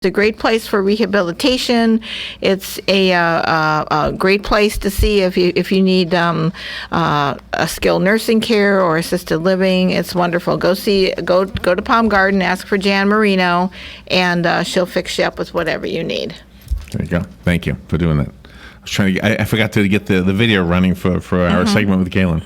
It's a great place for rehabilitation. It's a great place to see if you need a skilled nursing care or assisted living. It's wonderful. Go to Palm Garden, ask for Jan Marino, and she'll fix you up with whatever you need. There you go. Thank you for doing that. I was trying to. I forgot to get the video running for our segment with Galen.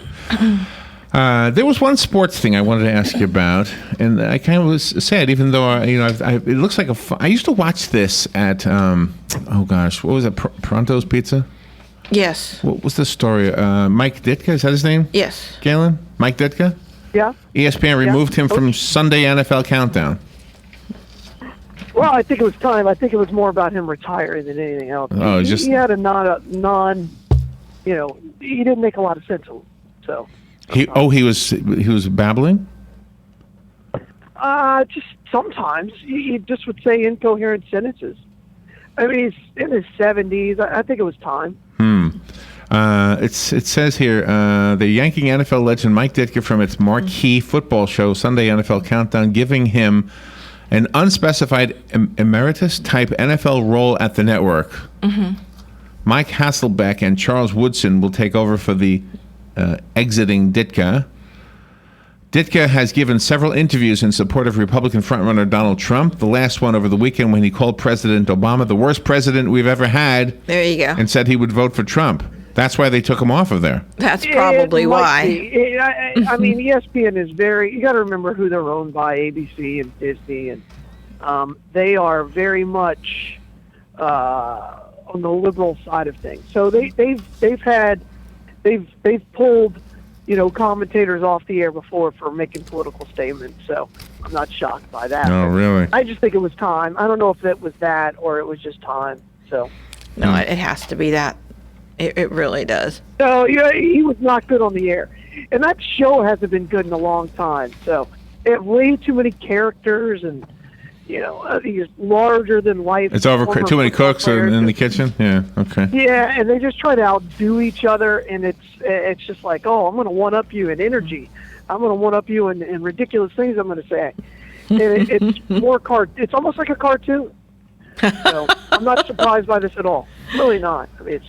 There was one sports thing I wanted to ask you about, and I kind of was sad, even though it looks like I used to watch this at what was it, Pronto's Pizza? Yes. What was the story? Mike Ditka, is that his name? Yes. Galen? Mike Ditka? Yeah. ESPN removed him from Sunday NFL Countdown. Well, I think it was time. I think it was more about him retiring than anything else. Oh, he had a non, he didn't make a lot of sense. So. He was babbling? Just sometimes he just would say incoherent sentences. I mean, he's in his 70s. I think it was time. It says here, the yanking NFL legend Mike Ditka from its marquee football show, Sunday NFL Countdown, giving him an unspecified emeritus-type NFL role at the network. Mm-hmm. Mike Hasselbeck and Charles Woodson will take over for the exiting Ditka. Ditka has given several interviews in support of Republican frontrunner Donald Trump, the last one over the weekend when he called President Obama the worst president we've ever had. There you go. And said he would vote for Trump. That's why they took him off of there. That's probably why. I mean, ESPN is you got to remember who they're owned by, ABC and Disney, and they are very much on the liberal side of things. So they've pulled, commentators off the air before for making political statements. So I'm not shocked by that. Oh, really? I just think it was time. I don't know if it was that or it was just time. So no, it has to be that. It really does. So he was not good on the air, and that show hasn't been good in a long time. So they have way too many characters, and these larger than life. It's over. Too many cooks in the kitchen. Yeah. Okay. Yeah, and they just try to outdo each other, and it's just like, oh, I'm going to one up you in energy. I'm going to one up you in ridiculous things I'm going to say. And it's more It's almost like a cartoon. So I'm not surprised by this at all. Really not. I mean,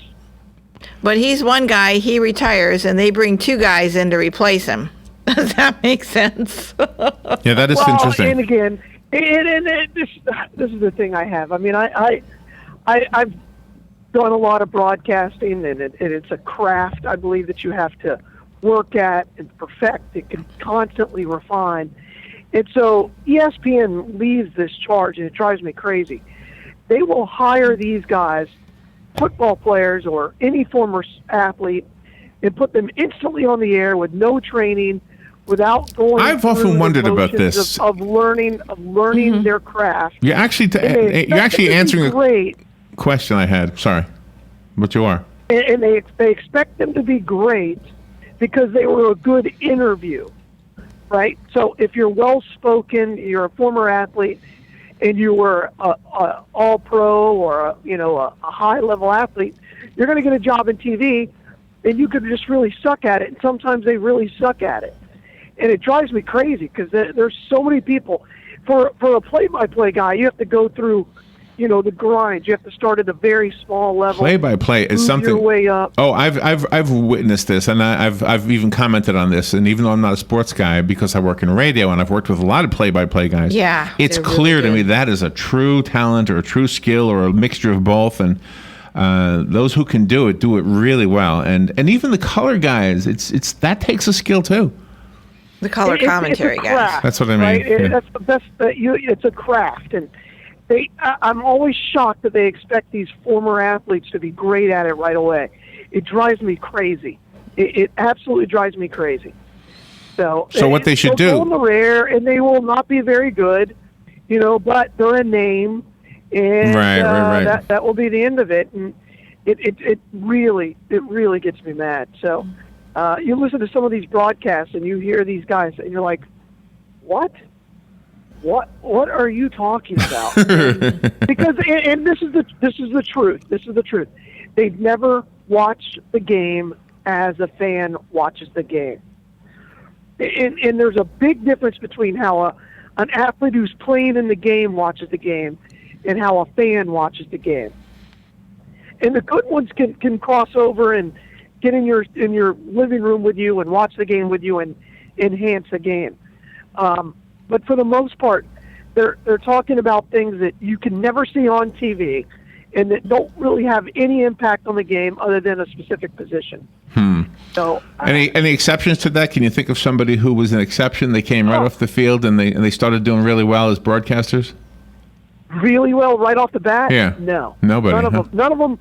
But he's one guy. He retires, and they bring two guys in to replace him. Does that make sense? Yeah, that is interesting. And again. This is the thing I have. I mean, I've done a lot of broadcasting, and it's a craft, I believe, that you have to work at and perfect. It can constantly refine. And so ESPN leads this charge, and it drives me crazy. They will hire these guys, football players or any former athlete, and put them instantly on the air with no training, without going. I've often wondered about this of learning their craft. You're actually answering a great question I had. Sorry, but you are. And they expect them to be great because they were a good interview, right? So if you're well spoken, you're a former athlete, and you were a all pro or a high level athlete, you're going to get a job in TV, and you could just really suck at it. And sometimes they really suck at it. And it drives me crazy because there's so many people. For a play-by-play guy, you have to go through, the grind. You have to start at a very small level. Play-by-play is something. Your way up. Oh, I've witnessed this, and I've even commented on this. And even though I'm not a sports guy, because I work in radio and I've worked with a lot of play-by-play guys, yeah, it's clear to me that is a true talent or a true skill or a mixture of both. And those who can do it really well. And even the color guys, it's that takes a skill too. The color commentary guys. That's what I mean. Right? Yeah. That's the best. It's a craft, and I'm always shocked that they expect these former athletes to be great at it right away. It drives me crazy. It absolutely drives me crazy. So what they should do? On the rare, and they will not be very good, but they're a name, and right. That will be the end of it. And it really gets me mad. So. You listen to some of these broadcasts and you hear these guys and you're like, what are you talking about? Because and this is the truth. This is the truth. They've never watched the game as a fan watches the game. And there's a big difference between how an athlete who's playing in the game watches the game and how a fan watches the game. And the good ones can cross over and get in your living room with you and watch the game with you and enhance the game. But for the most part, they're talking about things that you can never see on TV and that don't really have any impact on the game other than a specific position. So, any exceptions to that? Can you think of somebody who was an exception? They came right off the field and they started doing really well as broadcasters? Really well right off the bat? Yeah. No. Nobody. None of them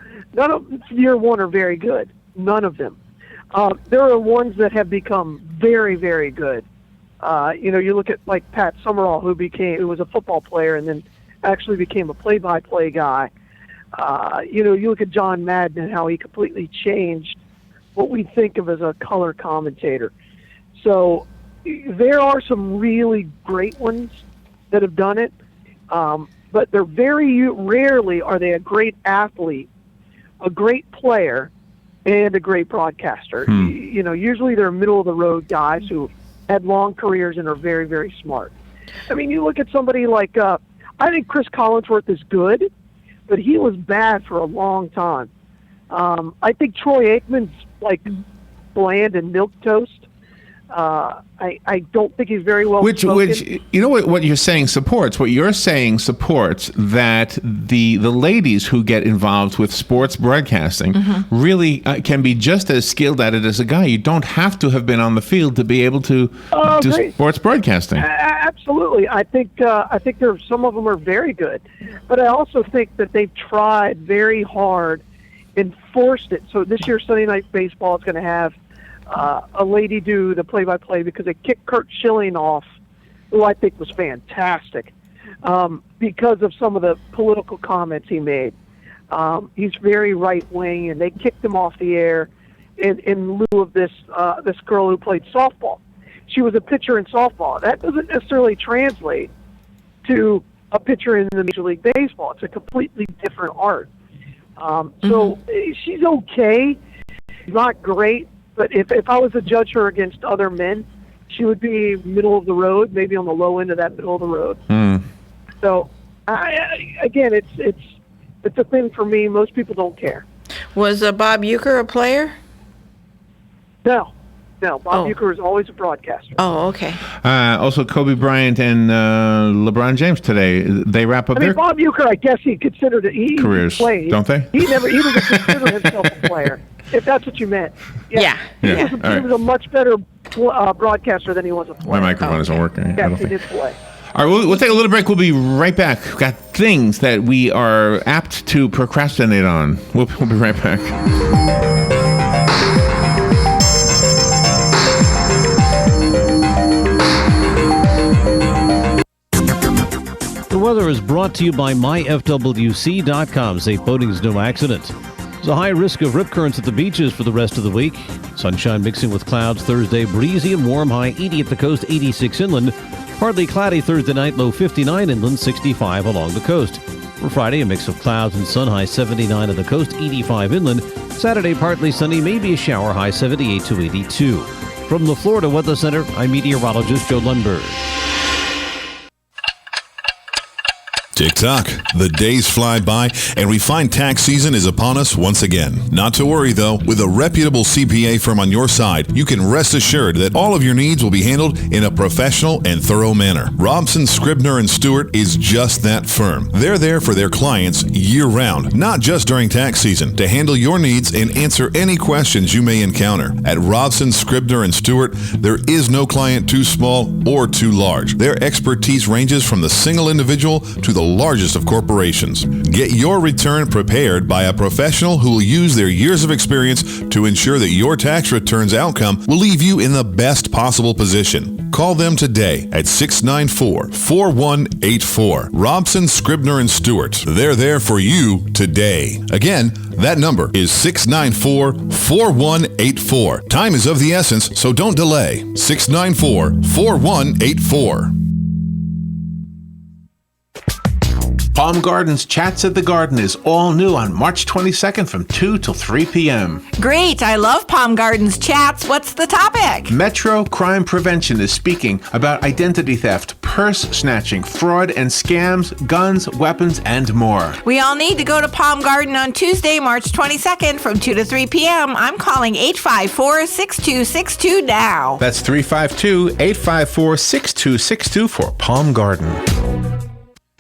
year one are very good. None of them. There are ones that have become very, very good. You look at like Pat Summerall, who was a football player and then actually became a play-by-play guy. You look at John Madden and how he completely changed what we think of as a color commentator. So there are some really great ones that have done it, but they're very rarely are they a great athlete, a great player, and a great broadcaster. Usually they're middle-of-the-road guys who had long careers and are very, very smart. I mean, you look at somebody like, I think Chris Collinsworth is good, but he was bad for a long time. I think Troy Aikman's like bland and milquetoast. I don't think he's very well spoken. Which you know what you're saying supports. What you're saying supports that the ladies who get involved with sports broadcasting really can be just as skilled at it as a guy. You don't have to have been on the field to be able to do sports broadcasting. Absolutely. I think some of them are very good, but I also think that they've tried very hard and forced it. So this year Sunday Night Baseball is going to have a lady do the play-by-play because they kicked Kurt Schilling off, who I think was fantastic, because of some of the political comments he made. He's very right-wing, and they kicked him off the air in lieu of this girl who played softball. She was a pitcher in softball. That doesn't necessarily translate to a pitcher in the Major League Baseball. It's a completely different art. So she's okay. She's not great. But if I was to judge her against other men, she would be middle of the road, maybe on the low end of that middle of the road. So, again, it's a thing for me. Most people don't care. Was Bob Uecker a player? No. Bob Uecker is always a broadcaster. Oh, okay. Also, Kobe Bryant and LeBron James today. They wrap up their Bob Uecker, I guess he considered it. careers, played. Don't they? He doesn't consider himself a player. If that's what you meant. Yeah. He was a much better broadcaster than he was a player. My microphone isn't working. Yes, he did play. All right, we'll take a little break. We'll be right back. We've got things that we are apt to procrastinate on. We'll be right back. The weather is brought to you by myfwc.com. Safe boating's no accident. There's a high risk of rip currents at the beaches for the rest of the week. Sunshine mixing with clouds Thursday, breezy and warm, high 80 at the coast, 86 inland. Partly cloudy Thursday night, low 59 inland, 65 along the coast. For Friday, a mix of clouds and sun, high 79 at the coast, 85 inland. Saturday, partly sunny, maybe a shower, high 78 to 82. From the Florida Weather Center, I'm meteorologist Joe Lundberg. Tick-tock. The days fly by, and we find tax season is upon us once again. Not to worry, though. With a reputable CPA firm on your side, you can rest assured that all of your needs will be handled in a professional and thorough manner. Robson, Scribner & Stewart is just that firm. They're there for their clients year-round, not just during tax season, to handle your needs and answer any questions you may encounter. At Robson, Scribner & Stewart, there is no client too small or too large. Their expertise ranges from the single individual to the largest of corporations. Get your return prepared by a professional who will use their years of experience to ensure that your tax return's outcome will leave you in the best possible position. Call them today at 694-4184. Robson, Scribner & Stewart. They're there for you today. Again, that number is 694-4184. Time is of the essence, so don't delay. 694-4184. Palm Gardens Chats at the Garden is all new on March 22nd from 2 till 3 p.m. Great. I love Palm Gardens Chats. What's the topic? Metro Crime Prevention is speaking about identity theft, purse snatching, fraud and scams, guns, weapons, and more. We all need to go to Palm Garden on Tuesday, March 22nd from 2 to 3 p.m. I'm calling 854-6262 now. That's 352-854-6262 for Palm Garden.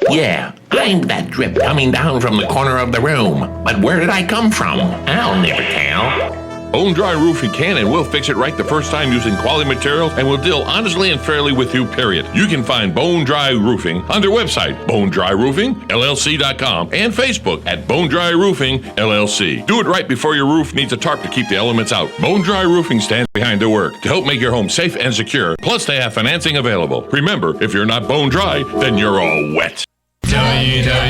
Yeah, I'm that drip coming down from the corner of the room. But where did I come from? I'll never tell. Bone Dry Roofing can and will fix it right the first time using quality materials and will deal honestly and fairly with you, period. You can find Bone Dry Roofing on their website, bonedryroofingllc.com, and Facebook at Bone Dry Roofing LLC. Do it right before your roof needs a tarp to keep the elements out. Bone Dry Roofing stands behind their work to help make your home safe and secure. Plus, they have financing available. Remember, if you're not bone dry, then you're all wet. WWOCA,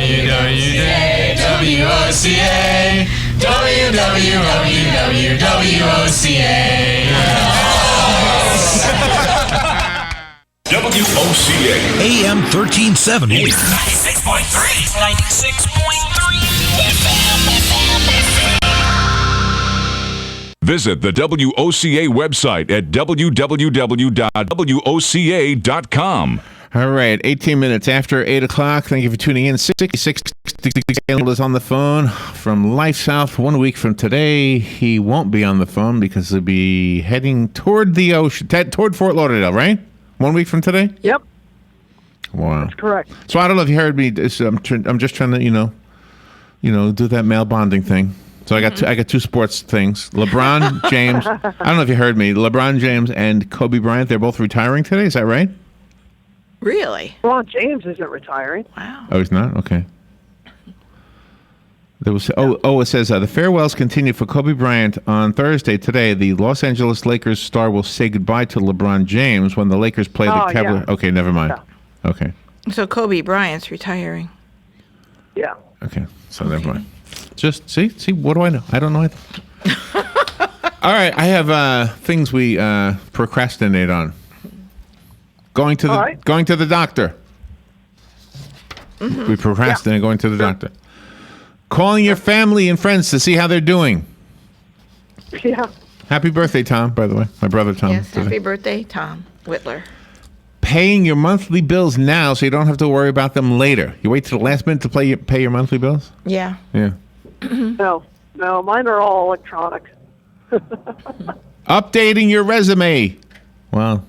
WOCA AM 1370 96.3 FM. Visit the WOCA website at www.woca.com. All right, 18 minutes after 8 o'clock. Thank you for tuning in. 66 Galen is on the phone from LifeSouth. 1 week from today, he won't be on the phone because he'll be heading toward the ocean, toward Fort Lauderdale, right? 1 week from today? Yep, Wow. that's correct. So I don't know if you heard me. I'm just trying to, do that male bonding thing. So I got two sports things. LeBron James. I don't know if you heard me. LeBron James and Kobe Bryant. They're both retiring today. Is that right? Really? LeBron James isn't retiring. Wow. Oh, he's not? Okay. There was it says the farewells continue for Kobe Bryant on Thursday. Today, the Los Angeles Lakers star will say goodbye to LeBron James when the Lakers play the Cavaliers. Yeah. Okay, never mind. Yeah. Okay. So Kobe Bryant's retiring. Yeah. Okay, so never mind. Just see, what do I know? I don't know anything. All right, I have things we procrastinate on. Going to the doctor. Mm-hmm. We procrastinate going to the doctor. Calling your family and friends to see how they're doing. Yeah. Happy birthday, Tom, by the way. My brother, Tom. Yes, today. happy birthday, Tom Whitler. Paying your monthly bills now so you don't have to worry about them later. You wait till the last minute to pay your monthly bills? Yeah. Yeah. No, mine are all electronic. Updating your resume. Well,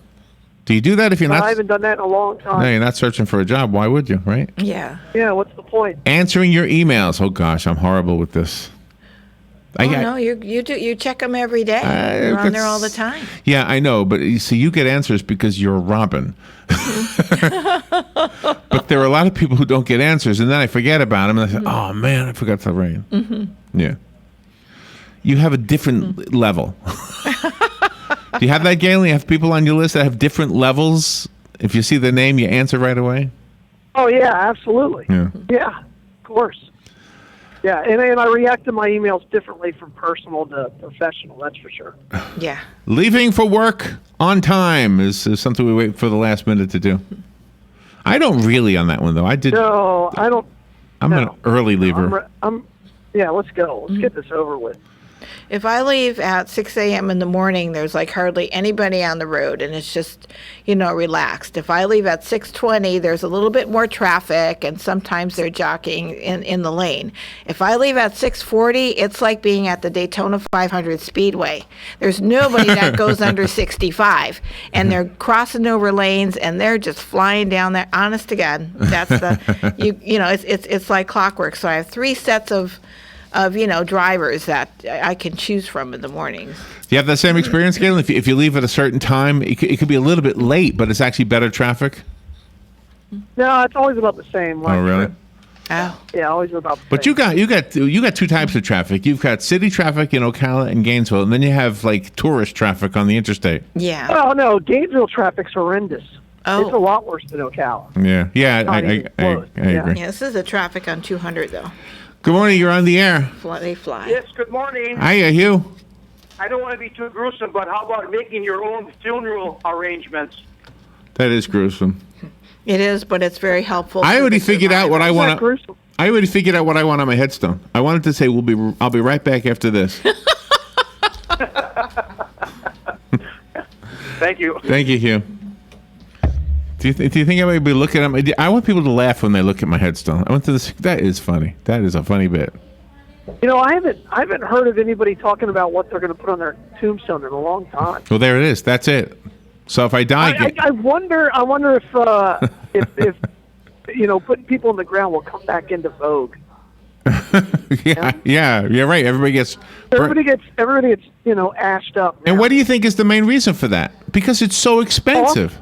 do you do that if you're not? I haven't done that in a long time. No, you're not searching for a job. Why would you, right? Yeah. Yeah, what's the point? Answering your emails. Oh gosh, I'm horrible with this. No, you do. You check them every day. You're on there all the time. Yeah, I know, but you see, you get answers because you're Robin. But there are a lot of people who don't get answers, and then I forget about them, and I say, "Oh man, I forgot to write." Mm-hmm. Yeah. You have a different level. Do you have that, Galen? You have people on your list that have different levels. If you see the name, you answer right away. Oh yeah, absolutely. Yeah, of course. Yeah, and I react to my emails differently from personal to professional. That's for sure. Yeah. Leaving for work on time is something we wait for the last minute to do. I don't really on that one though. I did. No, I don't. I'm an early leaver. Yeah, let's go. Let's get this over with. If I leave at 6 a.m. in the morning, there's like hardly anybody on the road, and it's just, relaxed. If I leave at 6:20, there's a little bit more traffic, and sometimes they're jockeying in the lane. If I leave at 6:40, it's like being at the Daytona 500 Speedway. There's nobody that goes under 65, and they're crossing over lanes, and they're just flying down there. Honest to God, that's it's like clockwork. So I have 3 sets of drivers that I can choose from in the mornings. Do you have that same experience, Galen? If you leave at a certain time, it could be a little bit late, but it's actually better traffic? No, it's always about the same. Oh, really? Oh. Yeah, always about the same. But you got 2 types of traffic. You've got city traffic in Ocala and Gainesville, and then you have like tourist traffic on the interstate. Yeah. Oh, no, Gainesville traffic's horrendous. Oh. It's a lot worse than Ocala. Yeah, I agree. Yeah, this is the traffic on 200, though. Good morning, you're on the air. They fly. Yes, good morning. Hiya, Hugh. I don't want to be too gruesome, but how about making your own funeral arrangements? That is gruesome. It is, but it's very helpful. I for already the figured out what I survivors. want. gruesome. I already figured out what I want on my headstone. I wanted to say, I'll be right back after this. Thank you. Thank you, Hugh. Do you think I might be looking at my? I want people to laugh when they look at my headstone. I went to this. That is funny. That is a funny bit. You know, I haven't heard of anybody talking about what they're going to put on their tombstone in a long time. Well, there it is. That's it. So if I die, I wonder if you know, putting people in the ground will come back into vogue. yeah, right. Everybody gets, you know, ashed up. And now. what do you think is the main reason for that? Because it's so expensive.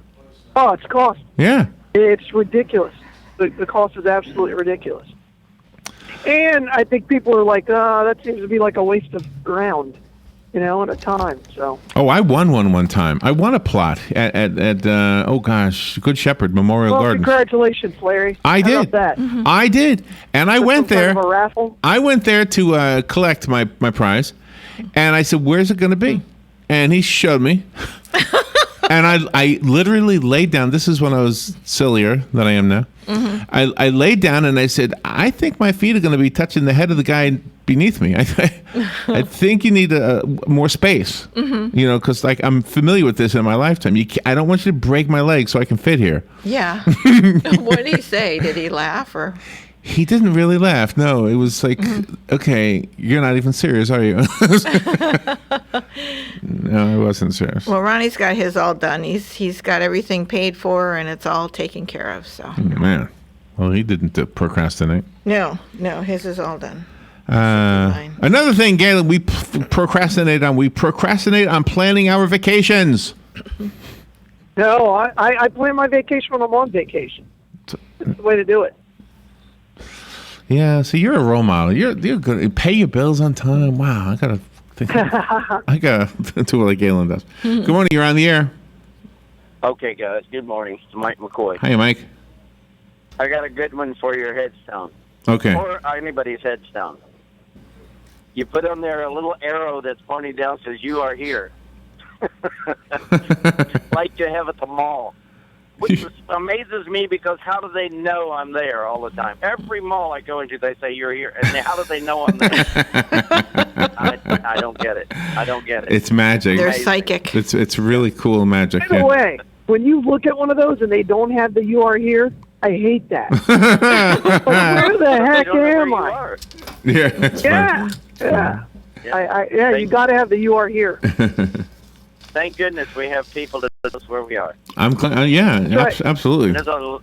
Oh, it's cost. Yeah. It's ridiculous. The cost is absolutely ridiculous. And I think people are like, that seems to be like a waste of ground, you know, at a time. So. Oh, I won one time. I won a plot at Good Shepherd Memorial Gardens. Congratulations, Larry. I How did. about that? I did, and I went Some there. kind of a raffle? I went there to collect my prize, and I said, "Where's it going to be?" And he showed me, and I literally laid down. This is when I was sillier than I am now. I laid down and I said, "I think my feet are going to be touching the head of the guy beneath me. I think you need more space, you know, because like I'm familiar with this in my lifetime. I don't want you to break my leg so I can fit here." Yeah. What did he say? Did he laugh or? He didn't really laugh. No, it was like, okay, you're not even serious, are you? No, I wasn't serious. Well, Ronnie's got his all done. He's got everything paid for, and it's all taken care of. So. Man, well, he didn't procrastinate. No, his is all done. Another thing, Galen, we procrastinate on planning our vacations. No, I plan my vacation when I'm on vacation. That's the way to do it. Yeah, so you're a role model. You're good. Pay your bills on time. Wow, I gotta do what Galen does. Good morning. You're on the air. Okay, guys. Good morning. It's Mike McCoy. Hi, Mike. I got a good one for your headstone. Okay. Or anybody's headstone. You put on there a little arrow that's pointing down, says "You are here," like you have at the mall. Which amazes me because how do they know I'm there all the time? Every mall I go into, they say "You're here," and how do they know I'm there? I don't get it. It's magic. They're psychic. It's really cool magic. By the way, when you look at one of those and they don't have the "You are here," I hate that. Like, where the heck am I? Yeah, that's Yeah. You got to have the "You are here." Thank goodness we have people that tell us where we are. I'm glad. Right. Absolutely. There's a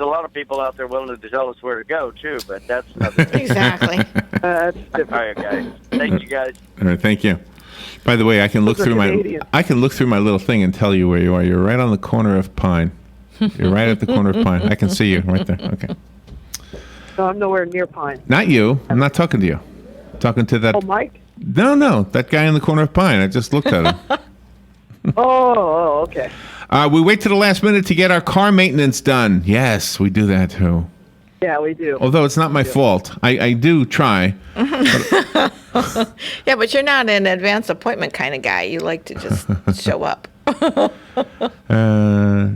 lot of people out there willing to tell us where to go too, but that's another thing. Exactly. That's All right, guys. Thank you, guys. All right, thank you. By the way, I can look Those are through Canadian. I can look through my little thing and tell you where you are. You're right on the corner of Pine. You're right at the corner of Pine. I can see you right there. Okay. No, I'm nowhere near Pine. Not you. I'm not talking to you. I'm talking to that. Oh, Mike? No, that guy in the corner of Pine. I just looked at him. Oh, okay. We wait to the last minute to get our car maintenance done. Yes, we do that too. Yeah, we do. Although it's not my fault. I do try. Yeah, but you're not an advance appointment kind of guy. You like to just show up.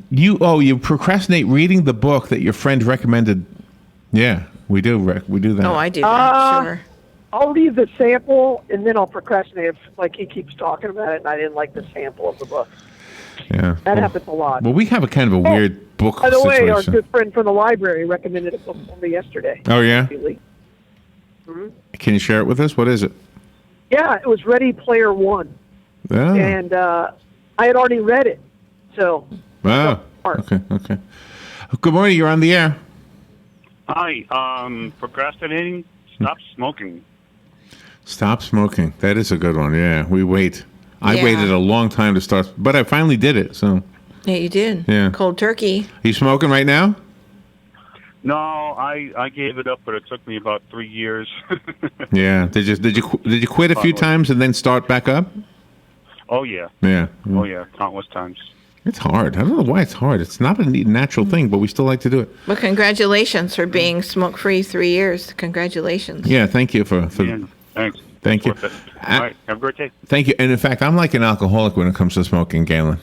You procrastinate reading the book that your friend recommended. Yeah, we do. We do that. Oh, I do that, sure. I'll leave the sample, and then I'll procrastinate if, like, he keeps talking about it, and I didn't like the sample of the book. Yeah. That happens a lot. Well, we have a kind of a weird book By the way, our situation. good friend from the library recommended a book for me yesterday. Oh, yeah? Mm-hmm. Can you share it with us? What is it? Yeah, it was Ready Player One. Oh. And I had already read it. So. Wow. Okay. Good morning. You're on the air. Hi. Procrastinating. Stop smoking. Stop smoking. That is a good one. Yeah, we wait. I Yeah. waited a long time to start, but I finally did it. So. Yeah, you did. Yeah. Cold turkey. You smoking right now? No, I gave it up, but it took me about 3 years. Yeah. Did you quit a few times and then start back up? Oh yeah. Yeah. Oh yeah, countless times. It's hard. I don't know why it's hard. It's not a natural thing, but we still like to do it. Well, congratulations for being smoke-free 3 years. Congratulations. Yeah. Thank you for. Yeah, thanks. Thank you. Worth it. All right. Have a great day. Thank you. And in fact, I'm like an alcoholic when it comes to smoking, Galen.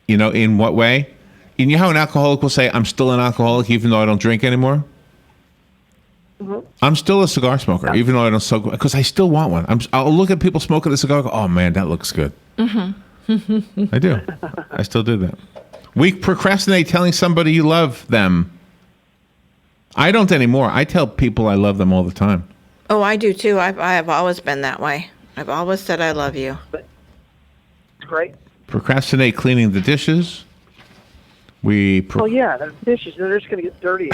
You know, in what way? you know how an alcoholic will say, I'm still an alcoholic even though I don't drink anymore? Mm-hmm. I'm still a cigar smoker, even though I don't smoke, because I still want one. I'll look at people smoking a cigar and go, oh, man, that looks good. Mm-hmm. I do. I still do that. We procrastinate telling somebody you love them. I don't anymore. I tell people I love them all the time. Oh, I do too. I have always been that way. I've always said I love you. It's great. Procrastinate cleaning the dishes. Oh, yeah, the dishes, they're just going to get dirty.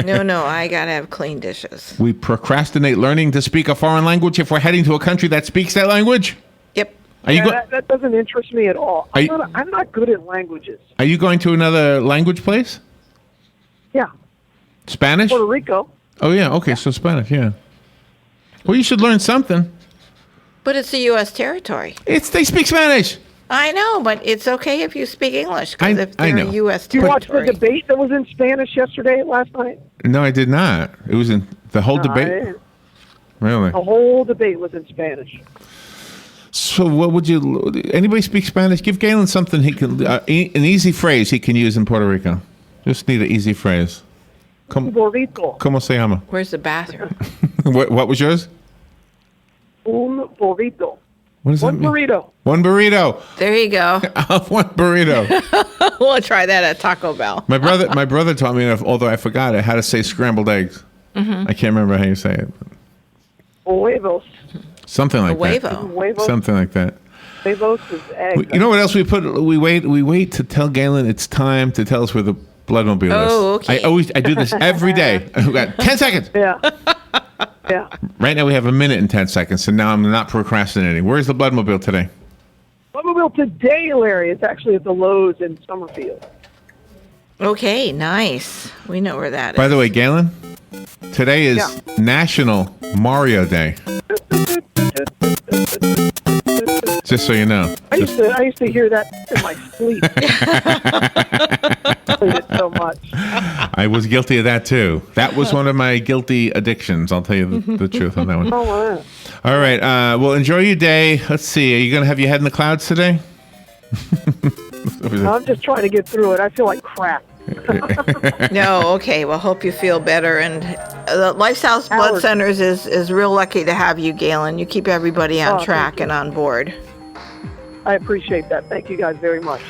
No, I got to have clean dishes. We procrastinate learning to speak a foreign language if we're heading to a country that speaks that language. Yep. That doesn't interest me at all. I'm not good at languages. Are you going to another language place? Yeah. Spanish? Puerto Rico. Oh, yeah. Okay, so Spanish, yeah. Well, you should learn something. But it's a U.S. territory. They speak Spanish. I know, but it's okay if you speak English, because if they're a U.S. Did you watch territory. the debate that was in Spanish last night? No, I did not. It was in the whole debate. Really? The whole debate was in Spanish. So what would you... Anybody speak Spanish? Give Galen something he can... an easy phrase he can use in Puerto Rico. Just need an easy phrase. Burrito. ¿Cómo se llama? Where's the bathroom? What was yours? Un burrito. What does One that mean? burrito. One burrito. There you go. One burrito. We'll try that at Taco Bell. My brother taught me, although I forgot it, how to say scrambled eggs. Mm-hmm. I can't remember how you say it. Huevos. Something like that. Huevos. Something like that. Huevos is eggs. You know what else we put? We wait to tell Galen it's time to tell us where the bloodmobile is. Oh, okay. I do this every day. I've got 10 seconds. Yeah. Yeah. Right now we have a minute and 10 seconds, so now I'm not procrastinating. Where's the bloodmobile today? Bloodmobile today, Larry. It's actually at the Lowe's in Summerfield. Okay, nice. We know where that is. By the way, Galen, today is National Mario Day. Just so you know. I used to hear that in my sleep. I played it so much. I was guilty of that too. That was one of my guilty addictions. I'll tell you the truth on that one. Oh, wow. All right. Well, enjoy your day. Let's see. Are you going to have your head in the clouds today? I'm just trying to get through it. I feel like crap. No, okay. Well, hope you feel better. And LifeSouth Blood Centers is real lucky to have you, Galen. You keep everybody on track and on board. I appreciate that. Thank you guys very much.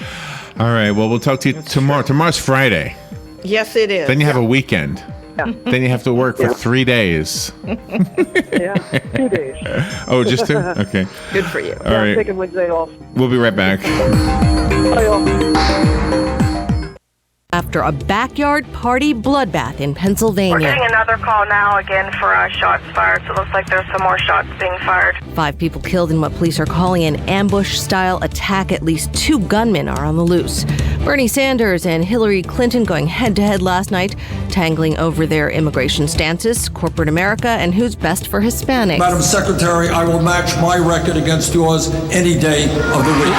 All right. Well, we'll talk to you tomorrow. Tomorrow's Friday. Yes, it is. Then you have a weekend. Yeah. Then you have to work for 3 days. Yeah, 2 days. Oh, just 2? Okay. Good for you. All right. I'm taking Wednesday off. We'll be right back. Bye, y'all. After a backyard party bloodbath in Pennsylvania. We're getting another call now again for shots fired. So it looks like there's some more shots being fired. 5 people killed in what police are calling an ambush-style attack. At least 2 gunmen are on the loose. Bernie Sanders and Hillary Clinton going head-to-head last night, tangling over their immigration stances, corporate America, and who's best for Hispanics. Madam Secretary, I will match my record against yours any day of the week.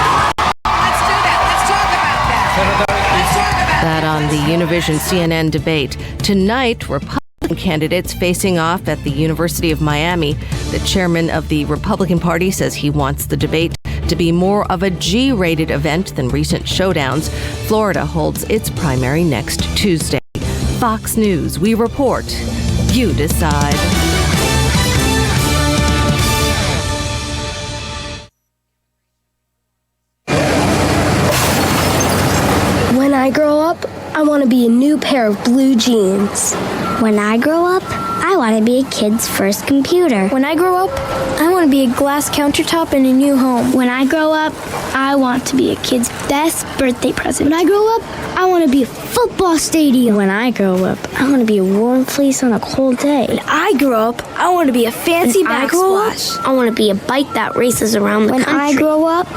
That on the Univision CNN debate. Tonight, Republican candidates facing off at the University of Miami. The chairman of the Republican Party says he wants the debate to be more of a G-rated event than recent showdowns. Florida holds its primary next Tuesday. Fox News, we report. You decide. When I grow up, I want to be a new pair of blue jeans. When I grow up, I want to be a kid's first computer. When I grow up, I want to be a glass countertop in a new home. When I grow up, I want to be a kid's best birthday present. When I grow up, I want to be a football stadium. When I grow up, I want to be a warm fleece on a cold day. When I grow up, I want to be a fancy backsplash. I want to be a bike that races around the country. When I grow up,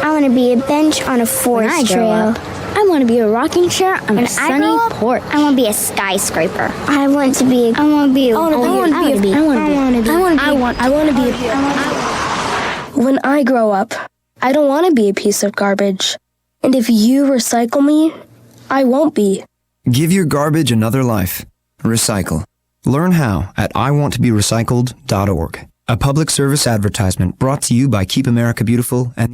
I want to be a bench on a forest trail. I want to be a rocking chair on a sunny porch. I want to be a skyscraper. I want to be When I grow up, I don't want to be a piece of garbage. And if you recycle me, I won't be. Give your garbage another life. Recycle. Learn how at iwanttoberecycled.org. A public service advertisement brought to you by Keep America Beautiful and